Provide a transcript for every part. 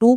2।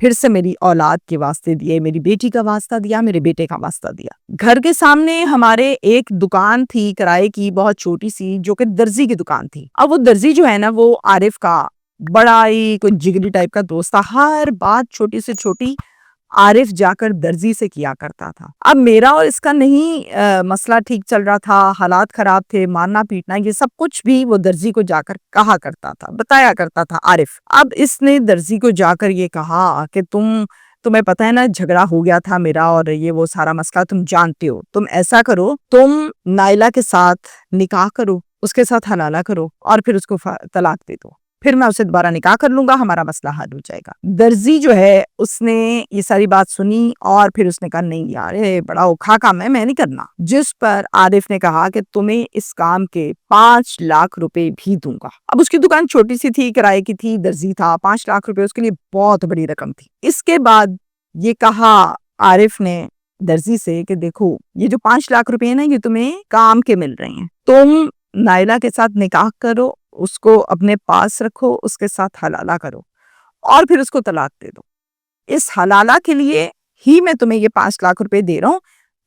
پھر سے میری اولاد کے واسطے دیے، میری بیٹی کا واسطہ دیا، میرے بیٹے کا واسطہ دیا۔ گھر کے سامنے ہمارے ایک دکان تھی کرائے کی، بہت چھوٹی سی، جو کہ درزی کی دکان تھی۔ اب وہ درزی جو ہے نا، وہ عارف کا بڑا ہی کوئی جگری ٹائپ کا دوست تھا۔ ہر بات چھوٹی سے چھوٹی عارف جا کر درزی سے کیا کرتا تھا۔ اب میرا اور اس کا نہیں مسئلہ ٹھیک چل رہا تھا، حالات خراب تھے، مارنا پیٹنا، یہ سب کچھ بھی وہ درزی کو جا کر کہا کرتا تھا، بتایا کرتا تھا عارف۔ اب اس نے درزی کو جا کر یہ کہا کہ تمہیں پتہ ہے نا، جھگڑا ہو گیا تھا میرا اور یہ وہ سارا مسئلہ تم جانتے ہو، تم ایسا کرو، تم نائلہ کے ساتھ نکاح کرو، اس کے ساتھ حلالہ کرو اور پھر اس کو طلاق دے دو، پھر میں اسے دوبارہ نکاح کر لوں گا، ہمارا مسئلہ حل ہو جائے گا۔ درزی جو ہے اس نے یہ ساری بات سنی اور پھر اس نے کہا نہیں یار، یہ بڑا اوکھا کام ہے، میں نہیں کرنا۔ جس پر عارف نے کہا کہ تمہیں اس کام کے 5 لاکھ روپے بھی دوں گا۔ اب اس کی دکان چھوٹی سی تھی، کرائے کی تھی، درزی تھا، 5 لاکھ روپے اس کے لیے بہت بڑی رقم تھی۔ اس کے بعد یہ کہا عارف نے درزی سے کہ دیکھو، یہ جو 5 لاکھ روپے ہیں نا، یہ تمہیں کام کے مل رہے ہیں، تم نائلہ کے ساتھ نکاح کرو، اس کو اپنے پاس رکھو، اس کے ساتھ حلالہ کرو اور پھر اس کو طلاق دے دو۔ اس حلالہ کے لیے ہی میں تمہیں یہ 5 لاکھ روپے دے رہا ہوں،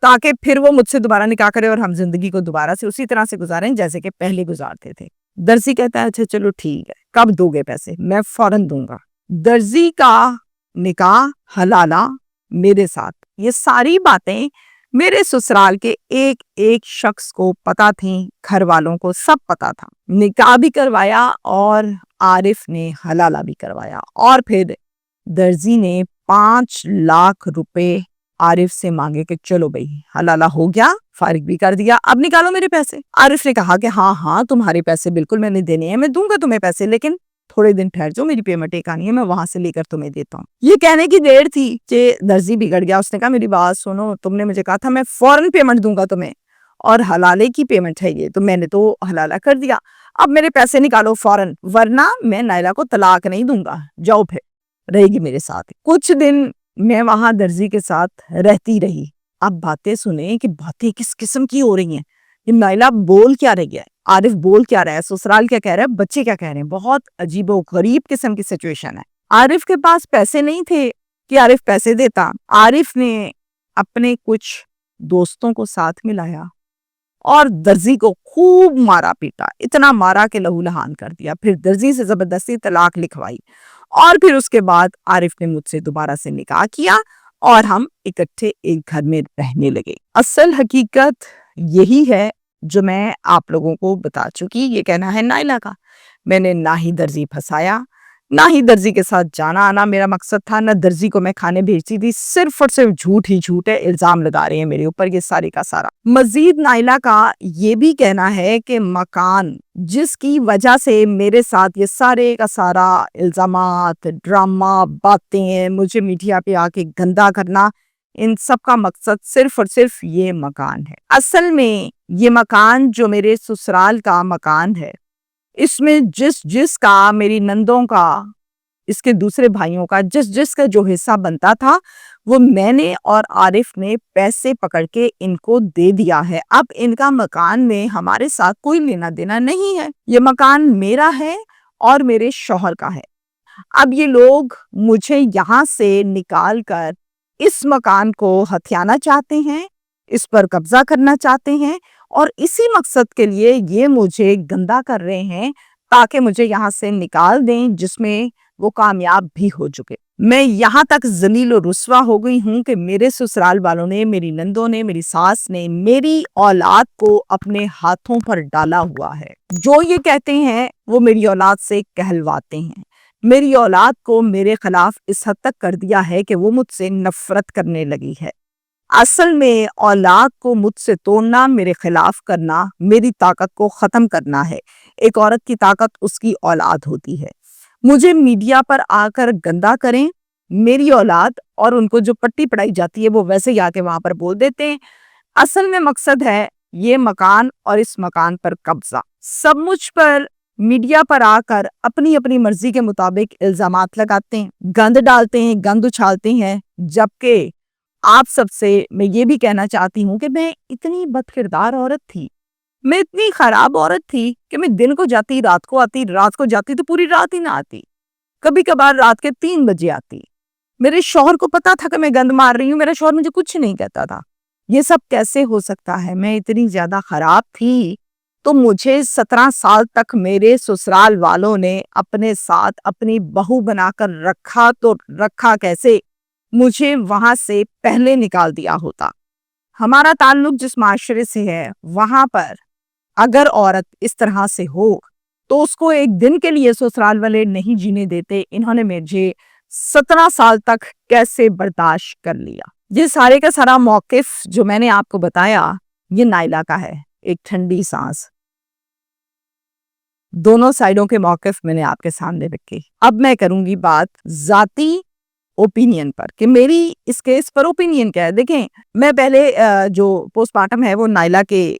تاکہ پھر وہ مجھ سے دوبارہ نکاح کرے اور ہم زندگی کو دوبارہ سے اسی طرح سے گزاریں جیسے کہ پہلے گزارتے تھے۔ درزی کہتا ہے اچھا چلو ٹھیک ہے، کب دو گے پیسے؟ میں فوراً دوں گا۔ درزی کا نکاح، حلالہ میرے ساتھ، یہ ساری باتیں میرے سسرال کے ایک ایک شخص کو پتا تھیں، گھر والوں کو سب پتا تھا۔ نکاح بھی کروایا اور عارف نے حلالہ بھی کروایا، اور پھر درزی نے 5 لاکھ روپے عارف سے مانگے کہ چلو بھئی حلالہ ہو گیا، فارغ بھی کر دیا، اب نکالو میرے پیسے۔ عارف نے کہا کہ ہاں تمہارے پیسے بالکل میں نے دینے ہیں، میں دوں گا تمہیں پیسے، لیکن تھوڑے دن ٹھہر جاؤ، میری پیمنٹ ایک آنی ہے، میں وہاں سے لے کر تمہیں دیتا ہوں۔ یہ کہنے کی دیر تھی کہ درزی بگڑ گیا، اس نے کہا میری بات سنو، تم نے مجھے کہا تھا میں فوراً پیمنٹ دوں گا تمہیں، اور حلالے کی پیمنٹ ہے یہ، تو میں نے تو حلالہ کر دیا، اب میرے پیسے نکالو فوراً، ورنہ میں نائلہ کو طلاق نہیں دوں گا، جاؤ پھر رہے گی میرے ساتھ۔ کچھ دن میں وہاں درزی کے ساتھ رہتی رہی۔ اب باتیں سنیں کہ باتیں کس قسم کی ہو رہی ہیں، یہ نائلہ بول کیا رہی ہے، عارف بول کیا رہا ہے، سسرال کیا کہہ رہا ہے، بچے کیا کہہ رہے ہیں، بہت عجیب و غریب قسم کی سچویشن ہے۔ عارف کے پاس پیسے نہیں تھے کہ عارف پیسے دیتا، عارف نے اپنے کچھ دوستوں کو ساتھ ملایا اور درزی کو خوب مارا پیٹا، اتنا مارا کہ لہو لہان کر دیا، پھر درزی سے زبردستی طلاق لکھوائی، اور پھر اس کے بعد عارف نے مجھ سے دوبارہ سے نکاح کیا اور ہم اکٹھے ایک گھر میں رہنے لگے۔ اصل حقیقت یہی ہے جو میں آپ لوگوں کو بتا چکی، یہ کہنا ہے نائلہ کا۔ میں نے نہ ہی درزی پھنسایا، نہ ہی درزی کے ساتھ جانا آنا میرا مقصد تھا، نہ درزی کو میں کھانے بھیجتی تھی، صرف اور صرف جھوٹ ہی جھوٹ ہے، الزام لگا رہے ہیں میرے اوپر یہ سارے کا سارا۔ مزید نائلہ کا یہ بھی کہنا ہے کہ مکان جس کی وجہ سے میرے ساتھ یہ سارے کا سارا الزامات، ڈرامہ، باتیں، مجھے میڈیا پہ آ کے گندا کرنا، ان سب کا مقصد صرف اور صرف یہ مکان ہے۔ اصل میں یہ مکان جو میرے سسرال کا مکان ہے، اس میں جس کا، میری نندوں کا، اس کے دوسرے بھائیوں کا، جس کا جو حصہ بنتا تھا، وہ میں نے اور عارف نے پیسے پکڑ کے ان کو دے دیا ہے۔ اب ان کا مکان میں ہمارے ساتھ کوئی لینا دینا نہیں ہے، یہ مکان میرا ہے اور میرے شوہر کا ہے۔ اب یہ لوگ مجھے یہاں سے نکال کر اس مکان کو ہتھیانا چاہتے ہیں، اس پر قبضہ کرنا چاہتے ہیں، اور اسی مقصد کے لیے یہ مجھے گندا کر رہے ہیں تاکہ مجھے یہاں سے نکال دیں، جس میں وہ کامیاب بھی ہو چکے۔ میں یہاں تک ذلیل و رسوا ہو گئی ہوں کہ میرے سسرال والوں نے، میری نندوں نے، میری ساس نے میری اولاد کو اپنے ہاتھوں پر ڈالا ہوا ہے۔ جو یہ کہتے ہیں وہ میری اولاد سے کہلواتے ہیں، میری اولاد کو میرے خلاف اس حد تک کر دیا ہے کہ وہ مجھ سے نفرت کرنے لگی ہے۔ اصل میں اولاد کو مجھ سے توڑنا، میرے خلاف کرنا، میری طاقت کو ختم کرنا ہے۔ ایک عورت کی طاقت اس کی اولاد ہوتی ہے۔ مجھے میڈیا پر آ کر گندا کریں، میری اولاد، اور ان کو جو پٹی پڑائی جاتی ہے وہ ویسے ہی آ کے وہاں پر بول دیتے ہیں۔ اصل میں مقصد ہے یہ مکان اور اس مکان پر قبضہ۔ سب مجھ پر میڈیا پر آ کر اپنی اپنی مرضی کے مطابق الزامات لگاتے ہیں، گند ڈالتے ہیں، گند اچھالتے ہیں، جبکہ آپ سب سے میں یہ بھی کہنا چاہتی ہوں کہ میں اتنی بد کردار عورت تھی، میں اتنی خراب عورت تھی کہ میں دن کو جاتی، رات کو آتی، رات کو جاتی تو پوری رات ہی نہ آتی، کبھی کبھار رات کے 3 بجے آتی، میرے شوہر کو پتا تھا کہ میں گند مار رہی ہوں, میرا شوہر مجھے کچھ نہیں کہتا تھا. یہ سب کیسے ہو سکتا ہے؟ میں اتنی زیادہ خراب تھی تو مجھے 17 سال تک میرے سسرال والوں نے اپنے ساتھ اپنی بہو بنا کر رکھا, تو رکھا کیسے؟ مجھے وہاں سے پہلے نکال دیا ہوتا. ہمارا تعلق جس معاشرے سے ہے وہاں پر اگر عورت اس طرح سے ہو تو اس کو ایک دن کے لیے سسرال والے نہیں جینے دیتے. انہوں نے مجھے 17 سال تک کیسے برداشت کر لیا؟ یہ سارے کا سارا موقف جو میں نے آپ کو بتایا یہ نائلہ کا ہے. ایک ٹھنڈی سانس, دونوں سائیڈوں کے موقف میں نے آپ کے سامنے رکھے. اب میں کروں گی بات ذاتی اوپینین پر کہ میری اس کیس پر اوپینین کیا ہے. دیکھیں, میں پہلے جو پوسٹ مارٹم ہے وہ نائلہ کے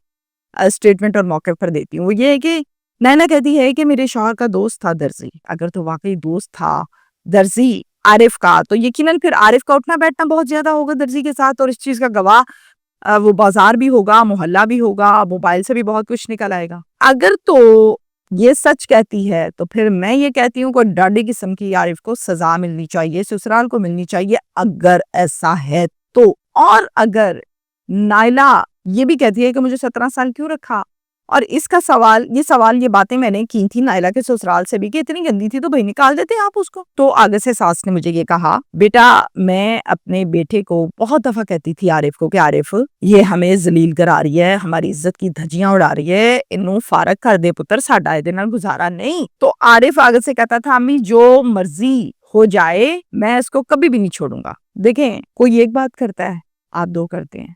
اسٹیٹمنٹ اور موقف پر دیتی ہوں. وہ یہ ہے کہ نائلہ کہتی ہے کہ میرے شوہر کا دوست تھا درزی. اگر تو واقعی دوست تھا درزی عارف کا, تو یقیناً پھر عارف کا اٹھنا بیٹھنا بہت زیادہ ہوگا درزی کے ساتھ, اور اس چیز کا گواہ وہ بازار بھی ہوگا, محلہ بھی ہوگا, موبائل سے بھی بہت کچھ نکل آئے گا. اگر تو یہ سچ کہتی ہے تو پھر میں یہ کہتی ہوں کہ ڈاڈی قسم کی عارف کو سزا ملنی چاہیے, سسرال کو ملنی چاہیے اگر ایسا ہے تو. اور اگر نائلہ یہ بھی کہتی ہے کہ مجھے 17 سال کیوں رکھا, اور اس کا سوال یہ باتیں میں نے کی تھی نائلہ کے سسرال سے بھی کہ اتنی گندی تھی تو بھائی نکال دیتے آپ اس کو. تو آگے سے ساس نے مجھے یہ کہا, بیٹا میں اپنے بیٹے کو بہت دفعہ کہتی تھی عارف کو کہ عارف یہ ہمیں ذلیل کرا رہی ہے, ہماری عزت کی دھجیاں اڑا رہی ہے, انہوں فارغ کر دے پتر, ساڈا اے دے نال گزارا نہیں. تو عارف آگے سے کہتا تھا امی جو مرضی ہو جائے میں اس کو کبھی بھی نہیں چھوڑوں گا. دیکھیں, کوئی ایک بات کرتا ہے آپ 2 کرتے ہیں,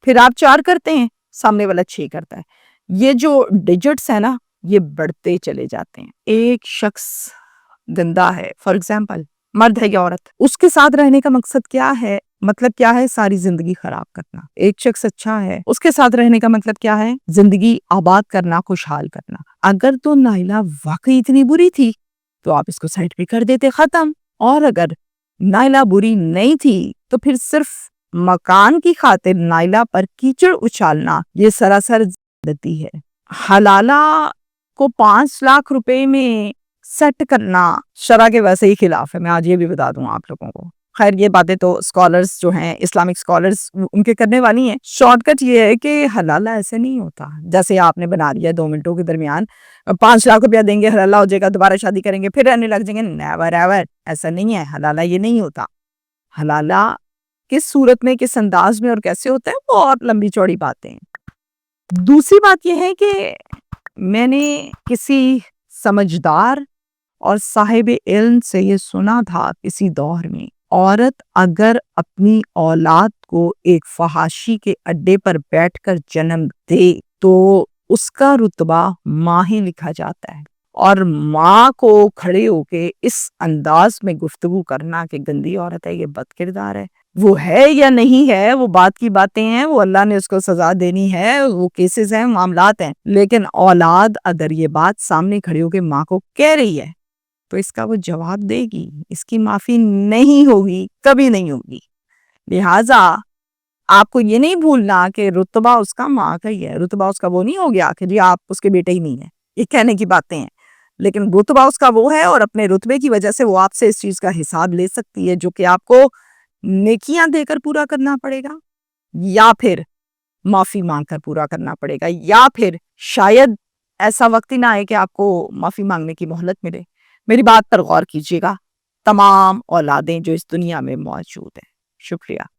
پھر آپ 4 کرتے ہیں, سامنے والا 6 کرتا ہے. یہ جو ڈیجٹس ہے نا یہ بڑھتے چلے جاتے ہیں. ایک شخص گندا ہے, فار ایگزامپل مرد ہے یا عورت, اس کے ساتھ رہنے کا مقصد کیا ہے؟ مطلب کیا ہے؟ ساری زندگی خراب کرنا. ایک شخص اچھا ہے, اس کے ساتھ رہنے کا مطلب کیا ہے؟ زندگی آباد کرنا, خوشحال کرنا. اگر تو نائلہ واقعی اتنی بری تھی تو آپ اس کو سائڈ پہ کر دیتے, ختم. اور اگر نائلہ بری نہیں تھی تو پھر صرف مکان کی خاطر نائلہ پر کیچڑ اچھالنا یہ سراسر زیادتی ہے. حلالہ کو 5 لاکھ روپے میں سیٹ کرنا شرع کے ویسے ہی خلاف ہے. میں آج یہ بھی بتا دوں آپ لوگوں کو. خیر یہ باتیں تو اسکالرز جو ہیں اسلامک اسکالرز ان کے کرنے والی ہیں. شارٹ کٹ یہ ہے کہ حلالہ ایسے نہیں ہوتا جیسے آپ نے بنا لیا 2 منٹوں کے درمیان 5 لاکھ روپیہ دیں گے, حلالہ ہو جائے گا, دوبارہ شادی کریں گے, پھر رہنے لگ جائیں گے. نیور ایور, ایسا نہیں ہے. حلالہ یہ نہیں ہوتا. حلالہ کس صورت میں, کس انداز میں اور کیسے ہوتا ہے وہ اور لمبی چوڑی باتیں ہیں. دوسری بات یہ ہے کہ میں نے کسی سمجھدار اور صاحب علم سے یہ سنا تھا کسی دور میں, عورت اگر اپنی اولاد کو ایک فحاشی کے اڈے پر بیٹھ کر جنم دے تو اس کا رتبہ ماں ہی لکھا جاتا ہے. اور ماں کو کھڑے ہو کے اس انداز میں گفتگو کرنا کہ گندی عورت ہے, یہ بد کردار ہے, وہ ہے یا نہیں ہے وہ بات کی باتیں ہیں, وہ اللہ نے اس کو سزا دینی ہے, وہ کیسز ہیں, معاملات ہیں. لیکن اولاد اگر یہ بات سامنے کھڑی ہو کے ماں کو کہہ رہی ہے تو اس کا وہ جواب دے گی, اس کی معافی نہیں ہوگی, کبھی نہیں ہوگی. لہٰذا آپ کو یہ نہیں بھولنا کہ رتبہ اس کا ماں کا ہی ہے. رتبہ اس کا وہ نہیں ہو گیا کہ جی آپ اس کے بیٹے ہی نہیں ہیں, یہ کہنے کی باتیں ہیں. لیکن رتبہ اس کا وہ ہے, اور اپنے رتبے کی وجہ سے وہ آپ سے اس چیز کا حساب لے سکتی ہے جو کہ آپ کو نیکیاں دے کر پورا کرنا پڑے گا, یا پھر معافی مانگ کر پورا کرنا پڑے گا, یا پھر شاید ایسا وقت ہی نہ آئے کہ آپ کو معافی مانگنے کی مہلت ملے. میری بات پر غور کیجیے گا, تمام اولادیں جو اس دنیا میں موجود ہیں. شکریہ.